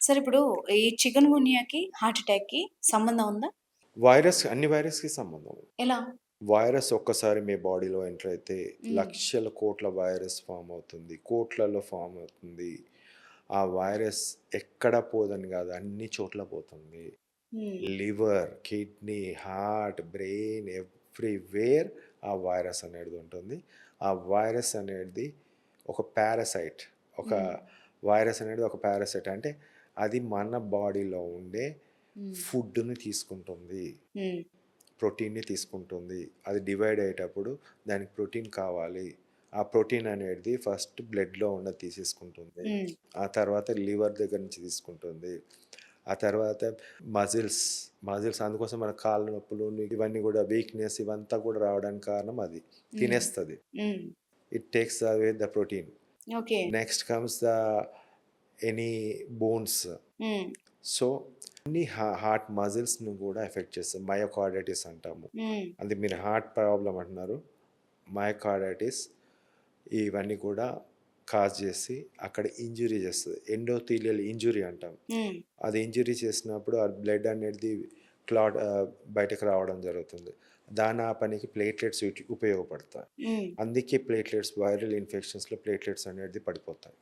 Sir ఇప్పుడు ఈ chicken గున్యాకి, heart అటాక్‌కి సంబంధం ఉందా? అన్ని వైరస్‌కి సంబంధం. ఎలా? వైరస్ ఒక్కసారి మీ బాడీలో ఎంటర్ అయితే హ్మ్. లక్షల కోట్ల వైరస్ ఫార్మ్ అవుతుంది. కోట్లలో ఫార్మ్ అవుతుంది. ఆ వైరస్ ఎక్కడ పోదని గాదు, అన్ని చోట్ల పోతుంది. హ్మ్. Liver, kidney, heart, brain everywhere ఆ వైరస్ అనేది ఉంటుంది. ఆ వైరస్ అనేది ఒక పారాసైట్. ఒక హ్మ్. వైరస్ అనేది ఒక పారాసైట్. అంటే అది మన బాడీలో ఉండే హ్మ్. ఫుడ్‌ని తీసుకుంటుంది. హ్మ్. ప్రోటీన్‌ని తీసుకుంటుంది. అది డివైడ్ అయ్యేటప్పుడు దానికి ప్రోటీన్ కావాలి. ఆ ప్రోటీన్ అనేది ఫస్ట్ బ్లడ్‌లో ఉన్నది తీసేసుకుంటుంది. హ్మ్. ఆ తర్వాత లివర్ దగ్గర నుంచి తీసుకుంటుంది. ఆ తర్వాత మజిల్స్, మజిల్స్ అందుకోసం మన కాళ్ళ నొప్పులు ఇవన్నీ గూడా వీక్‌నెస్ ఇవంతా కూడా రావడానికి కారణం అది. హ్మ్. తినేస్తది. హ్మ్. It takes away the protein. Okay. Next comes the any bones. హ్మ్. సో, అన్ని హార్ట్ మజిల్స్‌ని గూడా ఎఫెక్ట్ చేస్తాయి. మయోకార్డైటిస్ అంటాము. హ్మ్. అది మీరు హార్ట్ ప్రాబ్లమ్ అంటున్నారు. మయోకార్డైటిస్ ఇవన్నీ కూడా కాజ్ చేసి అక్కడ ఇంజ్యూరీ చేస్తది. ఎండోథీలియల్ ఇంజ్యూరీ అంటాం. హ్మ్. అది ఇంజ్యూరీ చేసినప్పుడు ఆ బ్లడ్ అనేది క్లాట్ బయటకు రావడం జరుగుతుంది. దాని ఆ పనికి ప్లేట్లెట్స్ ఉపయోగపడతాయి. హ్మ్. అందుకే ప్లేట్లెట్స్ వైరల్ ఇన్ఫెక్షన్స్‌లో ప్లేట్లెట్స్ అనేది పడిపోతాయి.